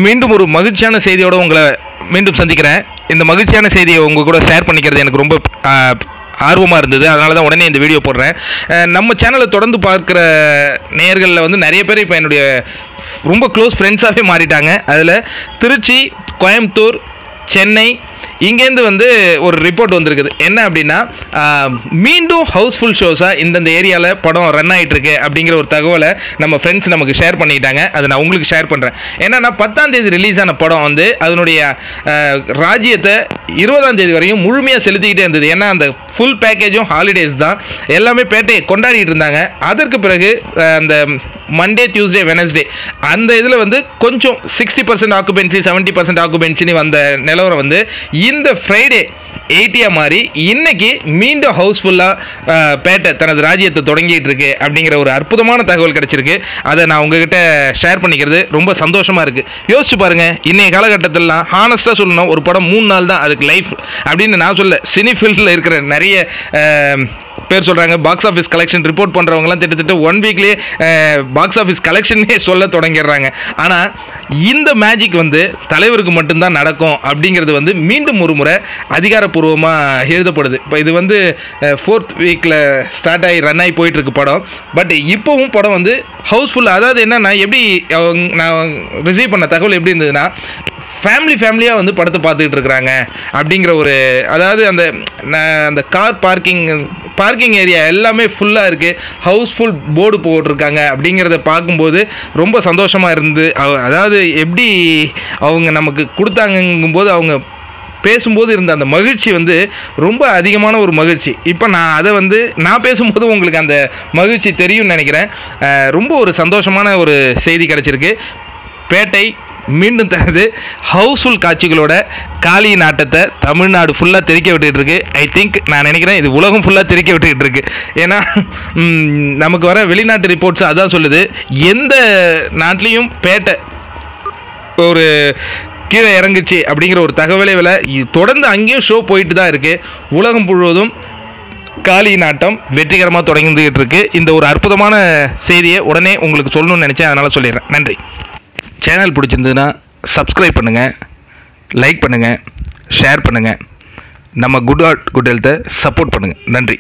மீண்டும் ஒரு மகிழ்ச்சியான செய்தியோடு உங்களை மீண்டும் சந்திக்கிறேன். இந்த மகிழ்ச்சியான செய்தியை உங்கள் கூட ஷேர் பண்ணிக்கிறது எனக்கு ரொம்ப ஆர்வமாக இருந்தது. அதனால தான் உடனே இந்த வீடியோ போடுறேன். நம்ம சேனலை தொடர்ந்து பார்க்குற நேயர்களில் வந்து நிறைய பேர் இப்போ என்னுடைய ரொம்ப க்ளோஸ் ஃப்ரெண்ட்ஸாகவே மாறிட்டாங்க. அதில் திருச்சி, கோயம்புத்தூர், சென்னை இங்கேருந்து வந்து ஒரு ரிப்போர்ட் வந்திருக்குது. என்ன அப்படின்னா, மீண்டும் ஹவுஸ்ஃபுல் ஷோஸாக இந்தந்த ஏரியாவில் படம் ரன் ஆகிட்டுருக்கு அப்படிங்கிற ஒரு தகவலை நம்ம ஃப்ரெண்ட்ஸ் நமக்கு ஷேர் பண்ணிட்டாங்க. அதை நான் உங்களுக்கு ஷேர் பண்ணுறேன். ஏன்னா 10ஆம் தேதி ரிலீஸ் ஆன படம் வந்து அதனுடைய ராஜ்யத்தை 20ஆம் தேதி வரையும் முழுமையாக செலுத்திக்கிட்டே இருந்தது. ஏன்னா அந்த ஃபுல் பேக்கேஜும் ஹாலிடேஸ் தான், எல்லாமே பேட்டையை கொண்டாடிட்டு இருந்தாங்க. அதற்கு பிறகு அந்த மண்டே, டியூஸ்டே, வெனஸ்டே அந்த இதில் வந்து கொஞ்சம் 60% ஆக்குபென்சி, 70% ஆக்குபென்சின்னு வந்த நிலவரம் வந்து இந்த ஃப்ரைடே 80 மாதிரி இன்னைக்கு மீண்டும் ஹவுஸ்ஃபுல்லாக பேட்டை தனது ராஜ்யத்தை தொடங்கிட்டு இருக்கு அப்படிங்கிற ஒரு அற்புதமான தகவல் கிடைச்சிருக்கு. அதை நான் உங்ககிட்ட ஷேர் பண்ணிக்கிறது ரொம்ப சந்தோஷமாக இருக்குது. யோசிச்சு பாருங்கள், இன்றைய காலகட்டத்திலலாம் ஹானஸ்ட்டாக சொல்லணும், ஒரு படம் 3 நாள் தான் அதுக்கு லைஃப் அப்படின்னு நான் சொல்ல. சினி ஃபீல்டில் இருக்கிற நிறைய பேர் சொல்கிறாங்க, பாக்ஸ் ஆஃபீஸ் கலெக்ஷன் ரிப்போர்ட் பண்ணுறவங்களாம் திட்டத்தட்ட 1 வீக்லேயே பாக்ஸ் ஆஃபீஸ் கலெக்ஷனே சொல்ல தொடங்கிடுறாங்க. ஆனால் இந்த மேஜிக் வந்து தலைவருக்கு மட்டும்தான் நடக்கும் அப்படிங்கிறது வந்து மீண்டும் ஒரு முறை அதிகாரப்பூர்வமாக எழுதப்படுது. இப்போ இது வந்து 4th வீக்கில் ஸ்டார்ட் ஆகி ரன் ஆகி போயிட்டுருக்கு படம். பட் இப்போவும் படம் வந்து ஹவுஸ்ஃபுல். அதாவது என்னன்னா, எப்படி நான் ரிசீவ் பண்ண தகவல் எப்படி இருந்ததுன்னா, ஃபேமிலியாக வந்து படத்தை பார்த்துக்கிட்டு இருக்கிறாங்க அப்படிங்கிற ஒரு, அதாவது அந்த கார் பார்க்கிங் ஏரியா எல்லாமே ஃபுல்லாக இருக்குது, ஹவுஸ்ஃபுல் போர்டு போட்டிருக்காங்க. அப்படிங்கிறத பார்க்கும்போது ரொம்ப சந்தோஷமாக இருந்து, அதாவது எப்படி அவங்க நமக்கு கொடுத்தாங்கும்போது அவங்க பேசும்போது இருந்த அந்த மகிழ்ச்சி வந்து ரொம்ப அதிகமான ஒரு மகிழ்ச்சி. இப்போ நான் அதை வந்து நான் பேசும்போது உங்களுக்கு அந்த மகிழ்ச்சி தெரியும்னு நினைக்கிறேன். ரொம்ப ஒரு சந்தோஷமான ஒரு செய்தி கிடச்சிருக்கு. பேட்டை மீண்டும் தனது ஹவுஸ்ஃபுல் காட்சிகளோட காளியின் ஆட்டத்தை தமிழ்நாடு ஃபுல்லாக தெரிக்க விட்டுக்கிட்டு இருக்கு. ஐ திங்க், நான் நினைக்கிறேன் இது உலகம் ஃபுல்லாக தெரிக்க விட்டுக்கிட்டு இருக்கு. ஏன்னா நமக்கு வர வெளிநாட்டு ரிப்போர்ட்ஸ் அதான் சொல்லுது, எந்த நாட்டிலையும் பேட்டை ஒரு கீழே இறங்குச்சு அப்படிங்கிற ஒரு தகவலே விலை தொடர்ந்து அங்கேயும் ஷோ போயிட்டு தான் இருக்குது. உலகம் முழுவதும் காளியின் ஆட்டம் வெற்றிகரமாக தொடங்கிட்டு இருக்கு. இந்த ஒரு அற்புதமான செய்தியை உடனே உங்களுக்கு சொல்லணும்னு நினச்சேன், அதனால் சொல்லிடுறேன். நன்றி. சேனல் பிடிச்சிருந்ததுன்னா சப்ஸ்கிரைப் பண்ணுங்கள், லைக் பண்ணுங்கள், ஷேர் பண்ணுங்கள். நம்ம குட் ஹெல்த்தை சப்போர்ட் பண்ணுங்கள். நன்றி.